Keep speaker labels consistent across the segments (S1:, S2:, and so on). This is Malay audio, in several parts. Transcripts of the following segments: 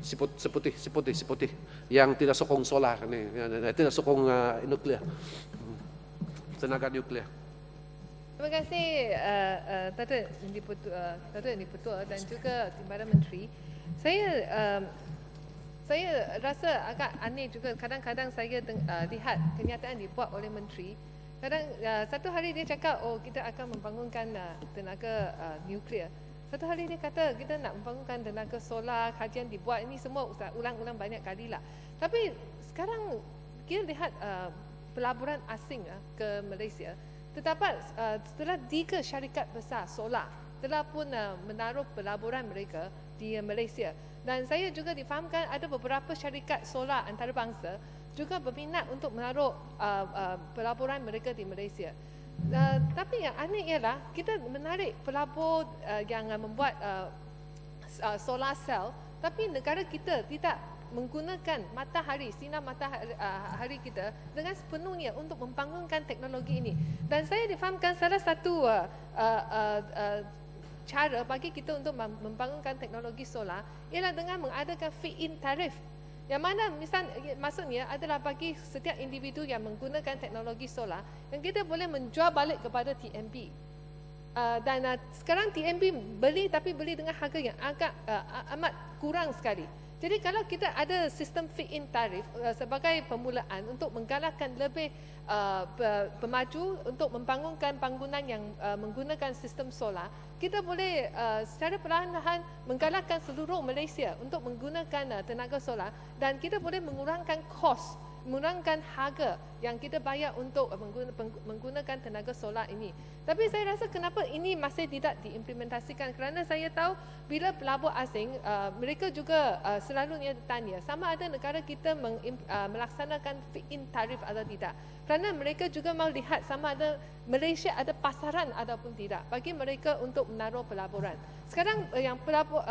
S1: seputih yang tidak sokong solar nih, tidak sokong nuklir, tenaga nuklir.
S2: Terima kasih Datuk Yang Dipertua dan juga Timbalan Menteri. Saya rasa agak aneh juga kadang-kadang saya lihat kenyataan dibuat oleh Menteri. Kadang satu hari dia cakap, kita akan membangunkan tenaga nuklear. Satu hari dia kata kita nak membangunkan tenaga solar, kajian dibuat, ini semua ulang-ulang banyak kali lah. Tapi sekarang kita lihat pelaburan asing ke Malaysia, terdapat setelah 3 syarikat besar solar telah pun menaruh pelaburan mereka di Malaysia. Dan saya juga difahamkan ada beberapa syarikat solar antarabangsa juga berminat untuk menaruh pelaburan mereka di Malaysia. Tapi yang aneh ialah kita menarik pelabur yang membuat solar cell, tapi negara kita tidak menggunakan matahari, sinar matahari kita dengan sepenuhnya untuk membangunkan teknologi ini. Dan saya difahamkan salah satu cara bagi kita untuk membangunkan teknologi solar ialah dengan mengadakan feed-in tarif. Yang mana maksudnya adalah bagi setiap individu yang menggunakan teknologi solar yang kita boleh menjual balik kepada TNB. Dan sekarang TNB beli dengan harga yang agak amat kurang sekali. Jadi kalau kita ada sistem feed-in tarif sebagai permulaan untuk menggalakkan lebih pemaju untuk membangunkan bangunan yang menggunakan sistem solar, kita boleh secara perlahan-lahan menggalakkan seluruh Malaysia untuk menggunakan tenaga solar dan kita boleh mengurangkan kos, mengurangkan harga yang kita bayar untuk menggunakan tenaga solar ini. Tapi saya rasa kenapa ini masih tidak diimplementasikan, kerana saya tahu bila pelabur asing mereka juga selalunya tanya sama ada negara kita melaksanakan feed-in tarif atau tidak, kerana mereka juga mahu lihat sama ada Malaysia ada pasaran ataupun tidak bagi mereka untuk menaruh pelaburan. Sekarang yang pelabur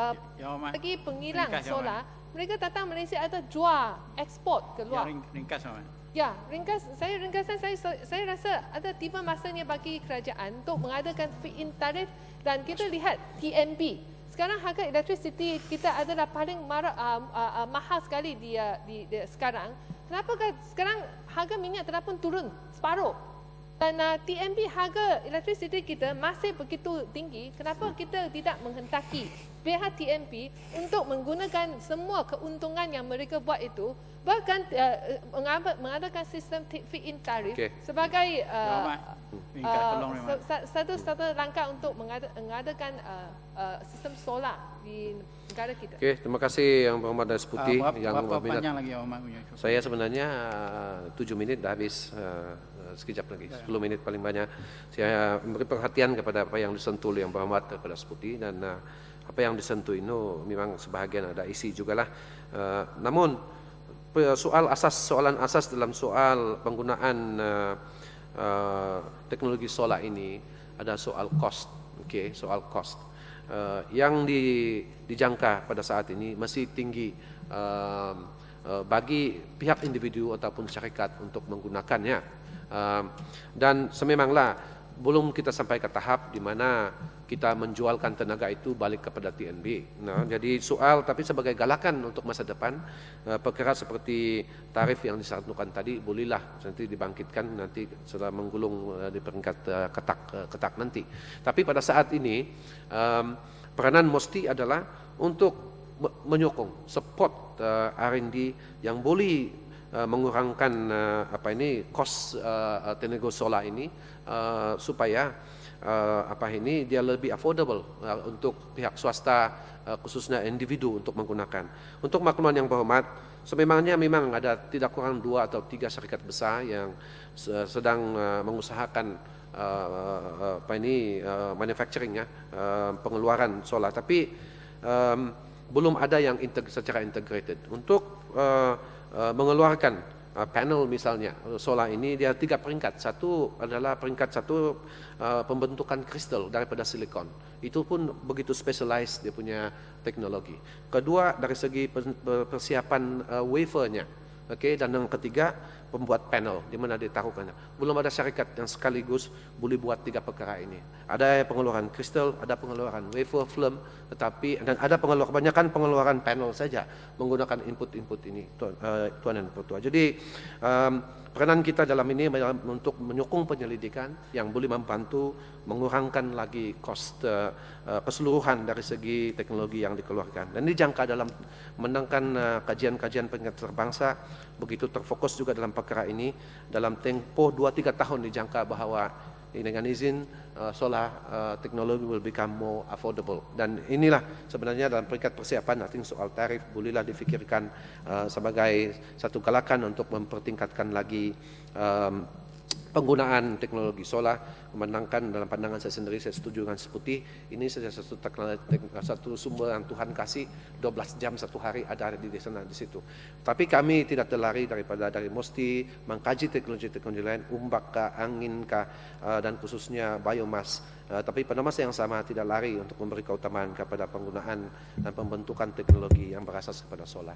S2: bagi pengilang solar, mereka datang Malaysia ada jual ekspor keluar.
S3: Ringkas Wan.
S2: Ya, saya rasa ada tiba masanya bagi kerajaan untuk mengadakan feed-in tarif dan kita lihat TNB. Sekarang harga elektrisiti kita adalah paling mahal sekali di sekarang. Kenapa sekarang harga minyak telah pun turun separuh? Dan TNB harga elektrisiti kita masih begitu tinggi. Kenapa kita tidak menghendaki pihak TNB untuk menggunakan semua keuntungan yang mereka buat itu, bahkan mengadakan sistem feed-in tarif sebagai satu langkah untuk mengadakan sistem solar di negara kita.
S1: Okey, terima kasih Yang Berhormat Datuk Deputi.
S3: Berapa panjang lagi
S1: Saya sebenarnya 7 minit dah habis. Sekejap lagi, 10 minit paling banyak. Saya memberi perhatian kepada apa yang disentuh Yang Berhormat kepada Deputi, dan apa yang disentuh itu memang sebahagian ada isi jugalah. Namun soalan asas dalam soal penggunaan teknologi solar ini ada soal cost. Okey, soal cost. Yang dijangka pada saat ini masih tinggi bagi pihak individu ataupun syarikat untuk menggunakannya. Dan sememanglah belum kita sampai ke tahap di mana kita menjualkan tenaga itu balik kepada TNB. Jadi soal, tapi sebagai galakan untuk masa depan, perkara seperti tarif yang disatukan tadi bolehlah nanti dibangkitkan nanti setelah menggulung di peringkat ketak nanti. Tapi pada saat ini peranan mesti adalah untuk menyokong support R&D yang boleh mengurangkan kos tenaga solar ini supaya dia lebih affordable untuk pihak swasta, khususnya individu untuk menggunakan. Untuk makluman Yang Berhormat, sememangnya memang ada tidak kurang 2 atau 3 syarikat besar yang sedang mengusahakan manufacturing pengeluaran solar, tapi belum ada yang secara integrated untuk mengeluarkan panel misalnya solar ini. Dia 3 peringkat. Satu adalah peringkat pembentukan kristal daripada silikon. Itu pun begitu specialized dia punya teknologi. Kedua dari segi persiapan wafernya. Okey, dan yang ketiga pembuat panel di mana ditaruhkannya. Belum ada syarikat yang sekaligus boleh buat 3 perkara ini. Ada pengeluaran kristal, ada pengeluaran wafer film, dan ada kebanyakan pengeluaran panel saja menggunakan input-input ini, Tuan dan Pertua. Jadi peranan kita dalam ini untuk menyokong penyelidikan yang boleh membantu mengurangkan lagi kos keseluruhan dari segi teknologi yang dikeluarkan. Dan dijangka dalam menangkan kajian-kajian peringkat terbangsa begitu terfokus juga dalam perkara ini, dalam tempoh 2-3 tahun dijangka bahwa dengan izin solar teknologi will become more affordable. Dan inilah sebenarnya dalam peringkat persiapan, I think soal tarif bolehlah difikirkan sebagai satu galakan untuk mempertingkatkan lagi penggunaan teknologi solar. Menangkan dalam pandangan saya sendiri, saya setuju dengan Seputi, ini saja satu sumber yang Tuhan kasih, 12 jam satu hari ada di sana di situ. Tapi kami tidak terlari dari mesti mengkaji teknologi-teknologi lain, umbak kah, angin kah, dan khususnya biomass. Tapi pada masa yang sama tidak lari untuk memberi keutamaan kepada penggunaan dan pembentukan teknologi yang berasas kepada solar.